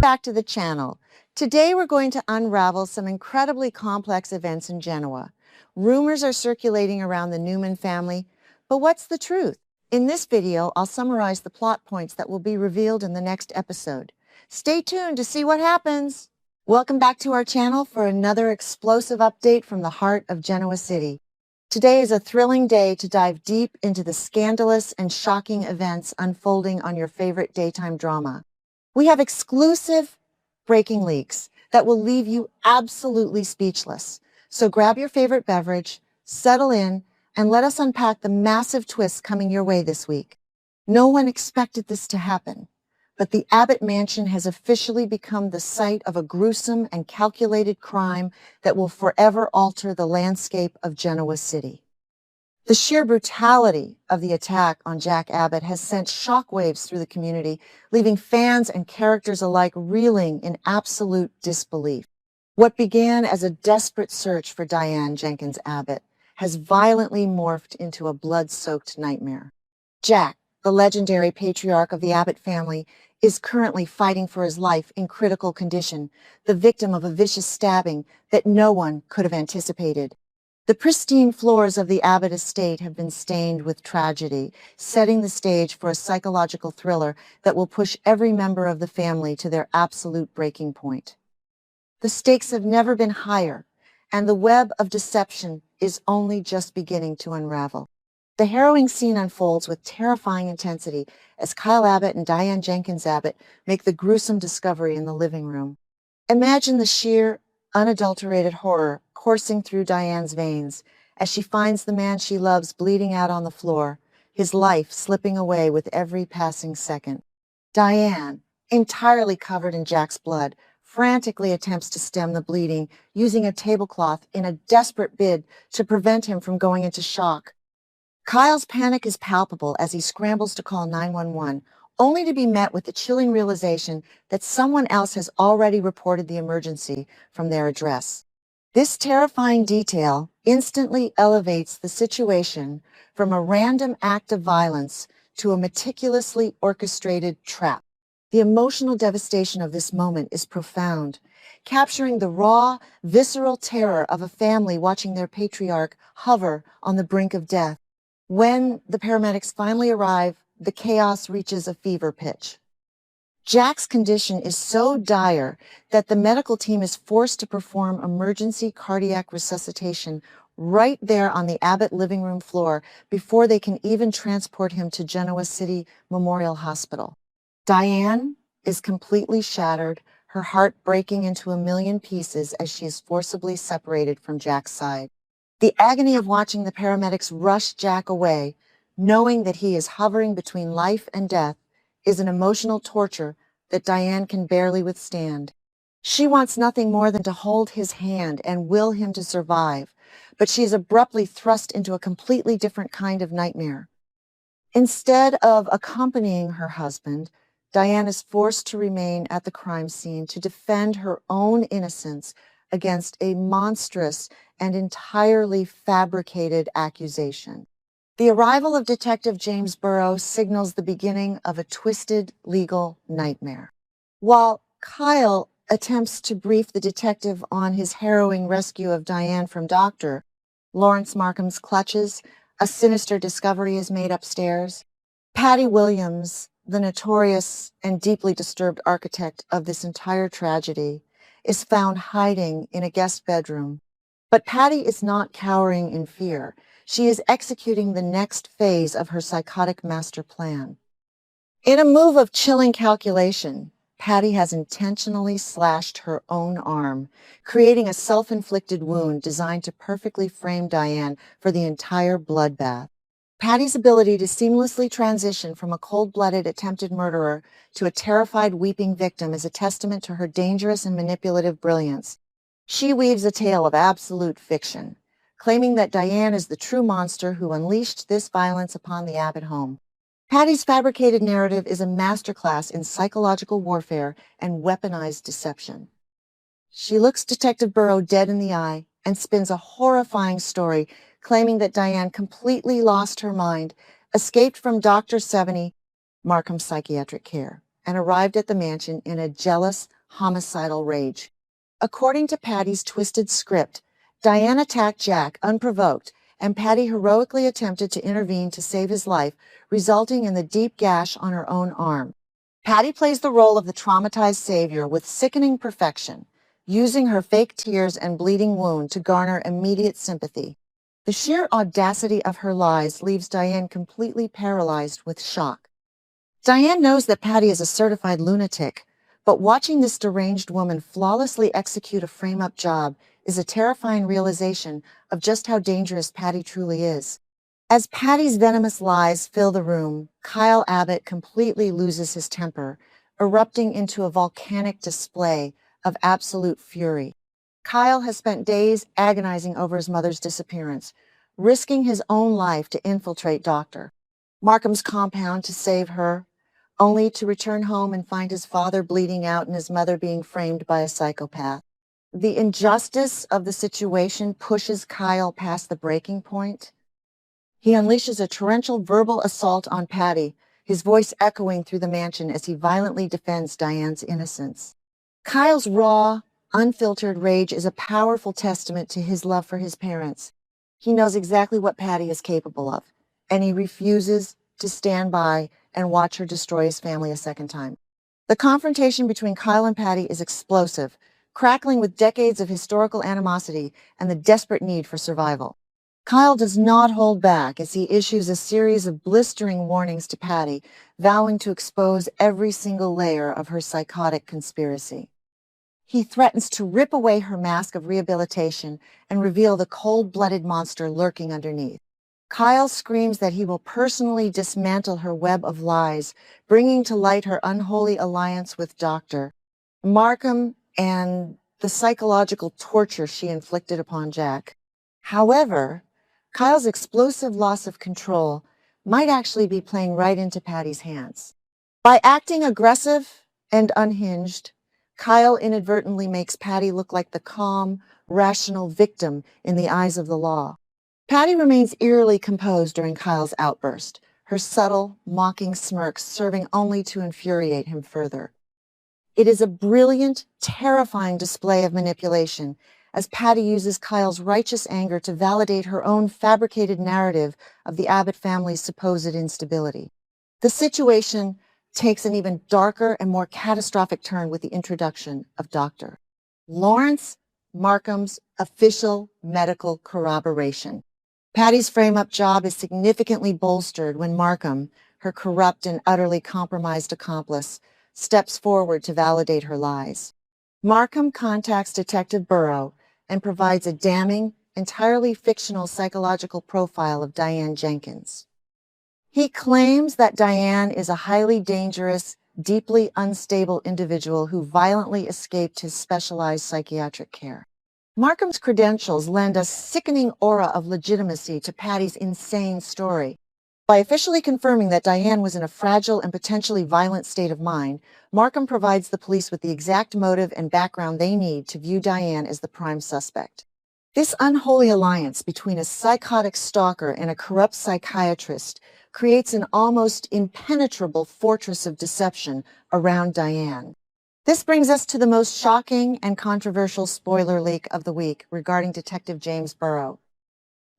back to the channel. Today we're going to unravel some incredibly complex events in Genoa. Rumors are circulating around the Newman family, but what's the truth? In this video, I'll summarize the plot points that will be revealed in the next episode. Stay tuned to see what happens. Welcome back to our channel for another explosive update from the heart of Genoa City. Today is a thrilling day to dive deep into the scandalous and shocking events unfolding on your favorite daytime drama. We have exclusive breaking leaks that will leave you absolutely speechless. So grab your favorite beverage, settle in, and let us unpack the massive twists coming your way this week. No one expected this to happen, but the Abbott mansion has officially become the site of a gruesome and calculated crime that will forever alter the landscape of Genoa City. The sheer brutality of the attack on Jack Abbott has sent shockwaves through the community, leaving fans and characters alike reeling in absolute disbelief. What began as a desperate search for Diane Jenkins Abbott has violently morphed into a blood-soaked nightmare. Jack, the legendary patriarch of the Abbott family, is currently fighting for his life in critical condition, the victim of a vicious stabbing that no one could have anticipated. The pristine floors of the Abbott estate have been stained with tragedy, setting the stage for a psychological thriller that will push every member of the family to their absolute breaking point. The stakes have never been higher, and the web of deception is only just beginning to unravel. The harrowing scene unfolds with terrifying intensity as Kyle Abbott and Diane Jenkins Abbott make the gruesome discovery in the living room. Imagine the sheer, unadulterated horror coursing through Diane's veins as she finds the man she loves bleeding out on the floor, his life slipping away with every passing second. Diane, entirely covered in Jack's blood, frantically attempts to stem the bleeding using a tablecloth in a desperate bid to prevent him from going into shock. Kyle's panic is palpable as he scrambles to call 911, only to be met with the chilling realization that someone else has already reported the emergency from their address. This terrifying detail instantly elevates the situation from a random act of violence to a meticulously orchestrated trap. The emotional devastation of this moment is profound, capturing the raw, visceral terror of a family watching their patriarch hover on the brink of death. When the paramedics finally arrive, the chaos reaches a fever pitch. Jack's condition is so dire that the medical team is forced to perform emergency cardiac resuscitation right there on the Abbott living room floor before they can even transport him to Genoa City Memorial Hospital. Diane is completely shattered, her heart breaking into a million pieces as she is forcibly separated from Jack's side. The agony of watching the paramedics rush Jack away, knowing that he is hovering between life and death, is an emotional torture that Diane can barely withstand. She wants nothing more than to hold his hand and will him to survive, but she is abruptly thrust into a completely different kind of nightmare. Instead of accompanying her husband, Diane is forced to remain at the crime scene to defend her own innocence against a monstrous and entirely fabricated accusation. The arrival of Detective James Burrow signals the beginning of a twisted legal nightmare. While Kyle attempts to brief the detective on his harrowing rescue of Diane from Dr. Lawrence Markham's clutches, a sinister discovery is made upstairs. Patty Williams, the notorious and deeply disturbed architect of this entire tragedy, is found hiding in a guest bedroom. But Patty is not cowering in fear. She is executing the next phase of her psychotic master plan. In a move of chilling calculation, Patty has intentionally slashed her own arm, creating a self-inflicted wound designed to perfectly frame Diane for the entire bloodbath. Patty's ability to seamlessly transition from a cold-blooded attempted murderer to a terrified weeping victim is a testament to her dangerous and manipulative brilliance. She weaves a tale of absolute fiction, claiming that Diane is the true monster who unleashed this violence upon the Abbott home. Patty's fabricated narrative is a masterclass in psychological warfare and weaponized deception. She looks Detective Burrow dead in the eye and spins a horrifying story claiming that Diane completely lost her mind, escaped from Dr. Markham's psychiatric care, and arrived at the mansion in a jealous, homicidal rage. According to Patty's twisted script, Diane attacked Jack unprovoked, and Patty heroically attempted to intervene to save his life, resulting in the deep gash on her own arm. Patty plays the role of the traumatized savior with sickening perfection, using her fake tears and bleeding wound to garner immediate sympathy. The sheer audacity of her lies leaves Diane completely paralyzed with shock. Diane knows that Patty is a certified lunatic, but watching this deranged woman flawlessly execute a frame-up job is a terrifying realization of just how dangerous Patty truly is. As Patty's venomous lies fill the room, Kyle Abbott completely loses his temper, erupting into a volcanic display of absolute fury. Kyle has spent days agonizing over his mother's disappearance, risking his own life to infiltrate Dr. Markham's compound to save her, only to return home and find his father bleeding out and his mother being framed by a psychopath. The injustice of the situation pushes Kyle past the breaking point. He unleashes a torrential verbal assault on Patty, his voice echoing through the mansion as he violently defends Diane's innocence. Kyle's raw, unfiltered rage is a powerful testament to his love for his parents. He knows exactly what Patty is capable of, and he refuses to stand by and watch her destroy his family a second time. The confrontation between Kyle and Patty is explosive, crackling with decades of historical animosity and the desperate need for survival. Kyle does not hold back as he issues a series of blistering warnings to Patty, vowing to expose every single layer of her psychotic conspiracy. He threatens to rip away her mask of rehabilitation and reveal the cold-blooded monster lurking underneath. Kyle screams that he will personally dismantle her web of lies, bringing to light her unholy alliance with Dr. Markham and the psychological torture she inflicted upon Jack. However, Kyle's explosive loss of control might actually be playing right into Patty's hands. By acting aggressive and unhinged, Kyle inadvertently makes Patty look like the calm, rational victim in the eyes of the law. Patty remains eerily composed during Kyle's outburst, her subtle, mocking smirk serving only to infuriate him further. It is a brilliant, terrifying display of manipulation, as Patty uses Kyle's righteous anger to validate her own fabricated narrative of the Abbott family's supposed instability. The situation takes an even darker and more catastrophic turn with the introduction of Dr. Lawrence Markham's official medical corroboration. Patty's frame-up job is significantly bolstered when Markham, her corrupt and utterly compromised accomplice, steps forward to validate her lies. Markham contacts Detective Burrow and provides a damning, entirely fictional psychological profile of Diane Jenkins. He claims that Diane is a highly dangerous, deeply unstable individual who violently escaped his specialized psychiatric care. Markham's credentials lend a sickening aura of legitimacy to Patty's insane story. By officially confirming that Diane was in a fragile and potentially violent state of mind, Markham provides the police with the exact motive and background they need to view Diane as the prime suspect. This unholy alliance between a psychotic stalker and a corrupt psychiatrist creates an almost impenetrable fortress of deception around Diane. This brings us to the most shocking and controversial spoiler leak of the week regarding Detective James Burrow.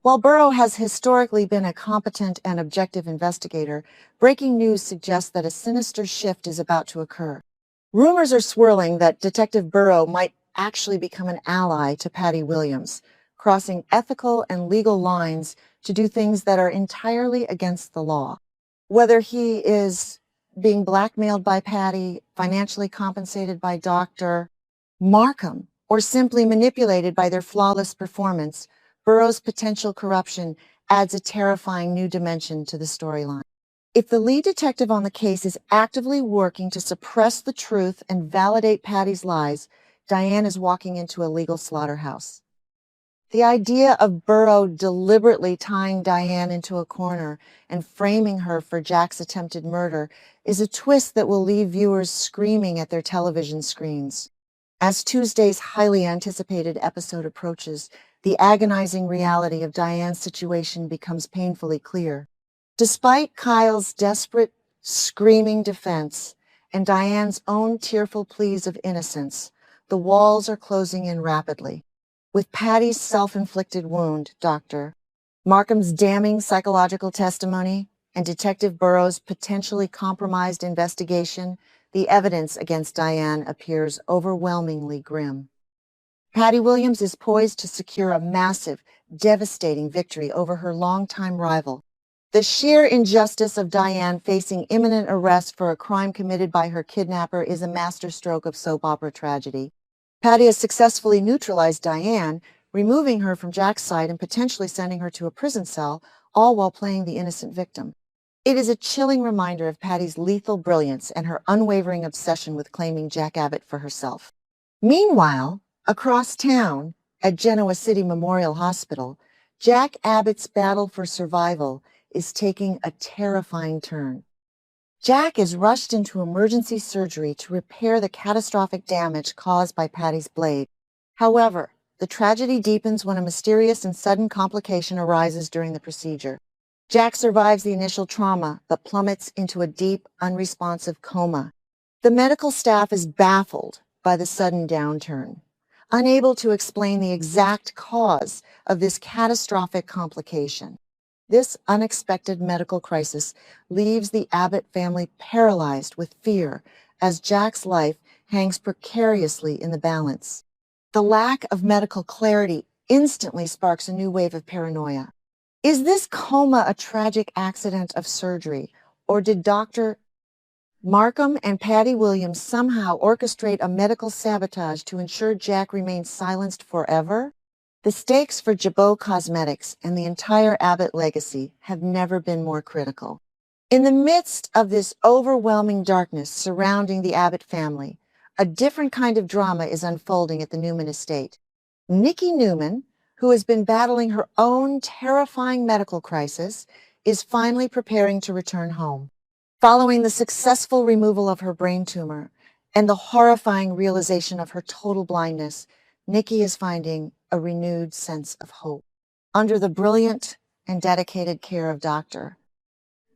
While Burrow has historically been a competent and objective investigator, breaking news suggests that a sinister shift is about to occur. Rumors are swirling that Detective Burrow might actually become an ally to Patty Williams, crossing ethical and legal lines to do things that are entirely against the law. Whether he is being blackmailed by Patty, financially compensated by Dr. Markham, or simply manipulated by their flawless performance, Burrow's potential corruption adds a terrifying new dimension to the storyline. If the lead detective on the case is actively working to suppress the truth and validate Patty's lies, Diane is walking into a legal slaughterhouse. The idea of Burrow deliberately tying Diane into a corner and framing her for Jack's attempted murder is a twist that will leave viewers screaming at their television screens. As Tuesday's highly anticipated episode approaches, the agonizing reality of Diane's situation becomes painfully clear. Despite Kyle's desperate, screaming defense and Diane's own tearful pleas of innocence, the walls are closing in rapidly. With Patty's self-inflicted wound, Dr. Markham's damning psychological testimony, and Detective Burroughs' potentially compromised investigation, the evidence against Diane appears overwhelmingly grim. Patty Williams is poised to secure a massive, devastating victory over her longtime rival. The sheer injustice of Diane facing imminent arrest for a crime committed by her kidnapper is a masterstroke of soap opera tragedy. Patty has successfully neutralized Diane, removing her from Jack's side and potentially sending her to a prison cell, all while playing the innocent victim. It is a chilling reminder of Patty's lethal brilliance and her unwavering obsession with claiming Jack Abbott for herself. Meanwhile, across town, at Genoa City Memorial Hospital, Jack Abbott's battle for survival is taking a terrifying turn. Jack is rushed into emergency surgery to repair the catastrophic damage caused by Patty's blade. However, the tragedy deepens when a mysterious and sudden complication arises during the procedure. Jack survives the initial trauma, but plummets into a deep, unresponsive coma. The medical staff is baffled by the sudden downturn, unable to explain the exact cause of this catastrophic complication. This unexpected medical crisis leaves the Abbott family paralyzed with fear as Jack's life hangs precariously in the balance. The lack of medical clarity instantly sparks a new wave of paranoia. Is this coma a tragic accident of surgery, or did Dr. Markham and Patty Williams somehow orchestrate a medical sabotage to ensure Jack remains silenced forever? The stakes for Jabot Cosmetics and the entire Abbott legacy have never been more critical. In the midst of this overwhelming darkness surrounding the Abbott family, a different kind of drama is unfolding at the Newman estate. Nikki Newman, who has been battling her own terrifying medical crisis, is finally preparing to return home. Following the successful removal of her brain tumor and the horrifying realization of her total blindness, Nikki is finding a renewed sense of hope. Under the brilliant and dedicated care of Dr.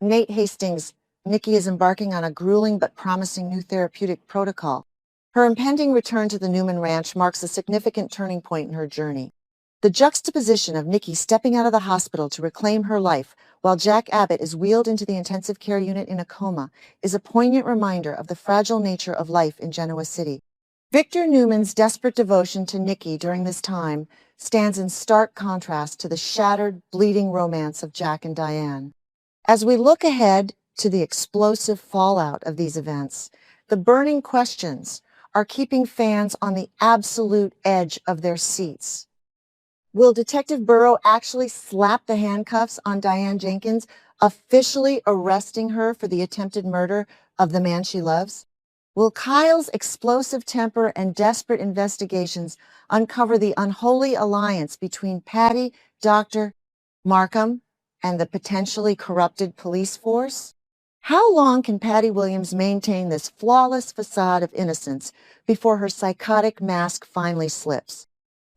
Nate Hastings, Nikki is embarking on a grueling but promising new therapeutic protocol. Her impending return to the Newman Ranch marks a significant turning point in her journey. The juxtaposition of Nikki stepping out of the hospital to reclaim her life while Jack Abbott is wheeled into the intensive care unit in a coma is a poignant reminder of the fragile nature of life in Genoa City. Victor Newman's desperate devotion to Nikki during this time stands in stark contrast to the shattered, bleeding romance of Jack and Diane. As we look ahead to the explosive fallout of these events, the burning questions are keeping fans on the absolute edge of their seats. Will Detective Burrough actually slap the handcuffs on Diane Jenkins, officially arresting her for the attempted murder of the man she loves? Will Kyle's explosive temper and desperate investigations uncover the unholy alliance between Patty, Dr. Markham, and the potentially corrupted police force? How long can Patty Williams maintain this flawless facade of innocence before her psychotic mask finally slips?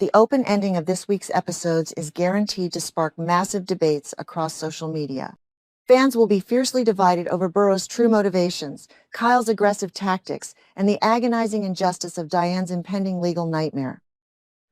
The open ending of this week's episodes is guaranteed to spark massive debates across social media. Fans will be fiercely divided over Burroughs' true motivations, Kyle's aggressive tactics, and the agonizing injustice of Diane's impending legal nightmare.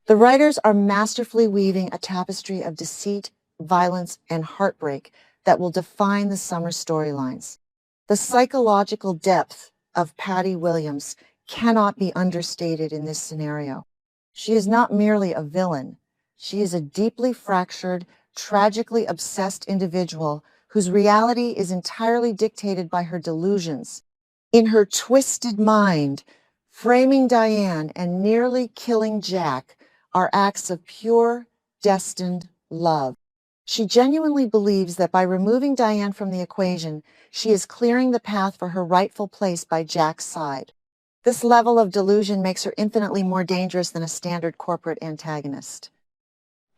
The writers are masterfully weaving a tapestry of deceit, violence, and heartbreak that will define the summer storylines. The psychological depth of Patty Williams cannot be understated in this scenario. She is not merely a villain. She is a deeply fractured, tragically obsessed individual whose reality is entirely dictated by her delusions. In her twisted mind, framing Diane and nearly killing Jack are acts of pure, destined love. She genuinely believes that by removing Diane from the equation, she is clearing the path for her rightful place by Jack's side. This level of delusion makes her infinitely more dangerous than a standard corporate antagonist.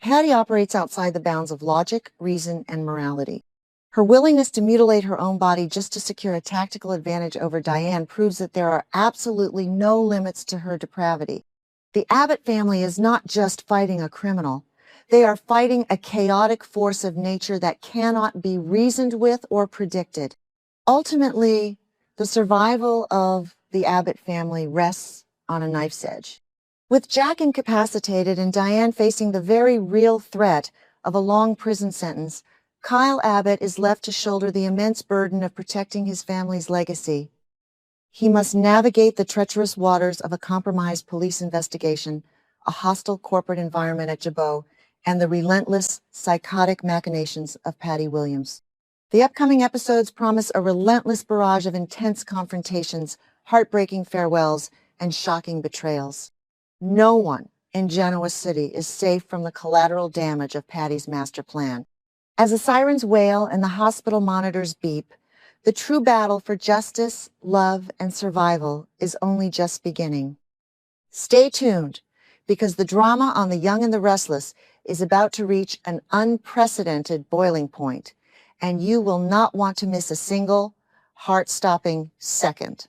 Patty operates outside the bounds of logic, reason, and morality. Her willingness to mutilate her own body just to secure a tactical advantage over Diane proves that there are absolutely no limits to her depravity. The Abbott family is not just fighting a criminal. They are fighting a chaotic force of nature that cannot be reasoned with or predicted. Ultimately, the The survival of the Abbott family rests on a knife's edge. With Jack incapacitated and Diane facing the very real threat of a long prison sentence, Kyle Abbott is left to shoulder the immense burden of protecting his family's legacy. He must navigate the treacherous waters of a compromised police investigation, a hostile corporate environment at Jabot, and the relentless, psychotic machinations of Patty Williams. The upcoming episodes promise a relentless barrage of intense confrontations, heartbreaking farewells, and shocking betrayals. No one in Genoa City is safe from the collateral damage of Patty's master plan. As the sirens wail and the hospital monitors beep, the true battle for justice, love, and survival is only just beginning. Stay tuned, because the drama on The Young and the Restless is about to reach an unprecedented boiling point, and you will not want to miss a single heart-stopping second.